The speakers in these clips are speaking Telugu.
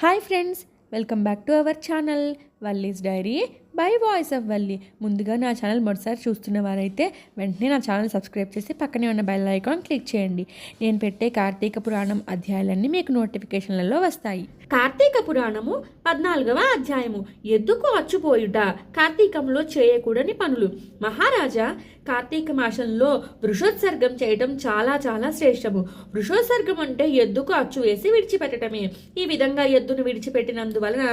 Hi friends, welcome back to our channel Valli's diary by voice of Valli. ముందుగా నా ఛానల్ మొదటిసారి చూస్తున్న వారైతే వెంటనే నా ఛానల్ సబ్స్క్రైబ్ చేసి పక్కనే ఉన్న బెల్ ఐకాన్ క్లిక్ చేయండి. నేను పెట్టే కార్తీక పురాణం అధ్యాయాలన్నీ మీకు నోటిఫికేషన్లలో వస్తాయి. కార్తీక పురాణము 14వ అధ్యాయము. ఎద్దుకు అచ్చుపోయుట. కార్తీకంలో చేయకూడని పనులు. మహారాజా, కార్తీక మాసంలో వృషోత్సర్గం చేయటం చాలా చాలా శ్రేష్టము. వృషోత్సర్గం అంటే ఎద్దుకు అచ్చు వేసి విడిచిపెట్టడమే. ఈ విధంగా ఎద్దును విడిచిపెట్టినందువలన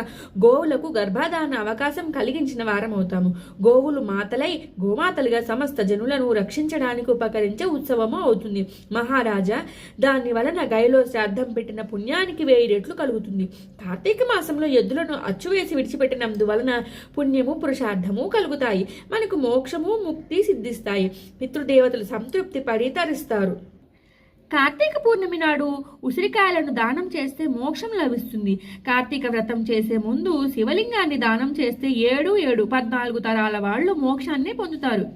గోవులకు గర్భధారణ అవకాశం కలిగించిన వారమవుతాము. గోవులు మాతలై గోమాతలుగా సమస్త జనులను రక్షించడానికి ఉపకరించే ఉత్సవము అవుతుంది. మహారాజా, దాని వలన గైలో శ్రాద్ధం పెట్టిన పుణ్యానికి 1000 రెట్లు కలుగుతుంది. కార్తీక మాసంలో ఎద్దులను అచ్చువేసి విడిచిపెట్టినందువలన పుణ్యము పురుషార్థము కలుగుతాయి. మనకు మోక్షము ముక్తి సిద్ధిస్తాయి. పితృదేవతలు సంతృప్తి పడి తరిస్తారు. కార్తీక పూర్ణమి నాడు ఉసిరికాయలను దానం చేస్తే మోక్షం లభిస్తుంది. కార్తీక వ్రతం చేసే ముందు శివలింగాన్ని దానం చేస్తే 14 తరాల వాళ్ళు మోక్షాన్ని పొందుతారు.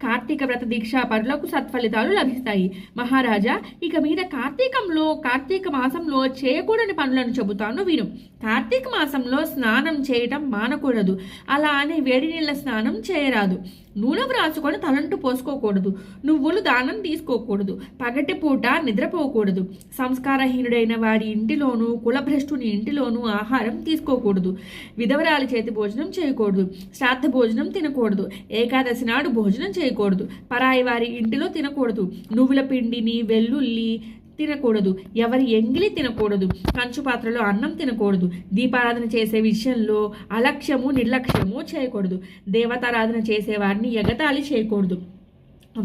కార్తీక వ్రత దీక్ష పరులకు సత్ఫలితాలు లభిస్తాయి. మహారాజా, ఇక మీద కార్తీక మాసంలో చేయకూడని పనులను చెబుతాను విను. కార్తీక మాసంలో స్నానం చేయటం మానకూడదు. అలా అని వేడి నీళ్ళ స్నానం చేయరాదు. నూనె రాసుకొని తలంటు పోసుకోకూడదు. నువ్వులు దానం తీసుకోకూడదు. పగటి పూట నిద్రపోకూడదు. సంస్కారహీనుడైన వాడి ఇంటిలోనూ కులభ్రష్టుని ఇంటిలోనూ ఆహారం తీసుకోకూడదు. విధవరాలి చేతి భోజనం చేయకూడదు. శ్రాద్ధ భోజనం తినకూడదు. ఏకాదశి నాడు భోజనం చేయకూడదు. పరాయి వారి ఇంటిలో తినకూడదు. నువ్వుల పిండిని, వెల్లుల్లి తినకూడదు. ఎవరి ఎంగిలి తినకూడదు. కంచు పాత్రలో అన్నం తినకూడదు. దీపారాధన చేసే విషయంలో అలక్ష్యము నిర్లక్ష్యము చేయకూడదు. దేవతారాధన చేసేవారిని ఎగతాళి చేయకూడదు.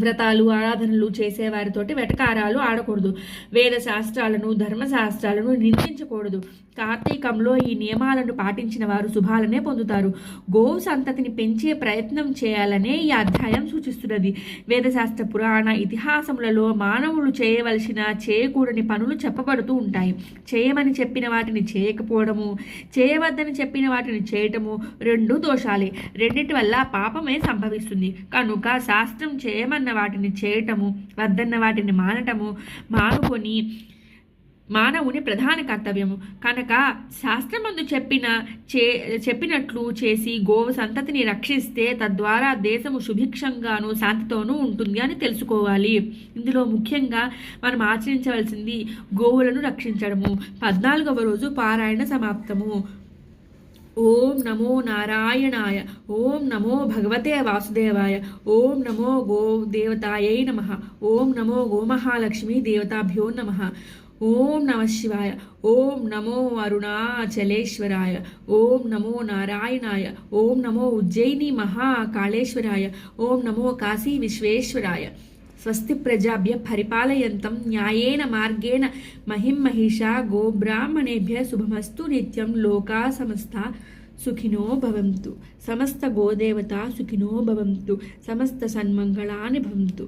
వ్రతాలు ఆరాధనలు చేసేవారితోటి వెటకారాలు ఆడకూడదు. వేద శాస్త్రాలను ధర్మశాస్త్రాలను నిందించకూడదు. కార్తీకంలో ఈ నియమాలను పాటించిన వారు శుభాలనే పొందుతారు. గోవు సంతతిని పెంచే ప్రయత్నం చేయాలనే ఈ అధ్యాయం సూచిస్తున్నది. వేదశాస్త్ర పురాణ ఇతిహాసములలో మానవులు చేయవలసిన చేయకూడని పనులు చెప్పబడుతూ ఉంటాయి. చేయమని చెప్పిన వాటిని చేయకపోవడము, చేయవద్దని చెప్పిన వాటిని చేయటము రెండు దోషాలే. రెండిటి వల్ల పాపమే సంభవిస్తుంది. కనుక శాస్త్రం చేయమని వాటిని చేయటము, వద్దన్న వాటిని మానటము మానుకొని మానవుని ప్రధాన కర్తవ్యము. కనుక శాస్త్రమందు చెప్పినట్లు చేసి గోవు సంతతిని రక్షిస్తే తద్వారా దేశము సుభిక్షంగాను శాంతితోనూ ఉంటుంది అని తెలుసుకోవాలి. ఇందులో ముఖ్యంగా మనం ఆచరించవలసింది గోవులను రక్షించడము. 14వ రోజు పారాయణ సమాప్తము. ఓం నమో నారాయణాయ. ఓం నమో భగవతే వాసుదేవాయ. ఓం నమో గోదేవతాయై నమః. ఓం నమో గోమహాలక్ష్మీ దేవతాభ్యో నమః. ఓం నమ శివాయ. ఓం నమో అరుణాచలేశ్వరాయ. ఓం నమో నారాయణాయ. ఓం నమో ఉజ్జయిని మహాకాళేశ్వరాయ. ఓం నమో కాశీ విశ్వేశ్వరాయ. స్వస్తి ప్రజాభ్య పరిపాలయంతం న్యాయేన మార్గేణ మహిషా గోబ్రాహ్మణేభ్య శుభమస్తు నిత్యం. లోకా సమస్త సుఖినో భవంతు. సమస్త గోదేవత సుఖినో భవంతు. సమస్త సన్మంగళాని భవంతు.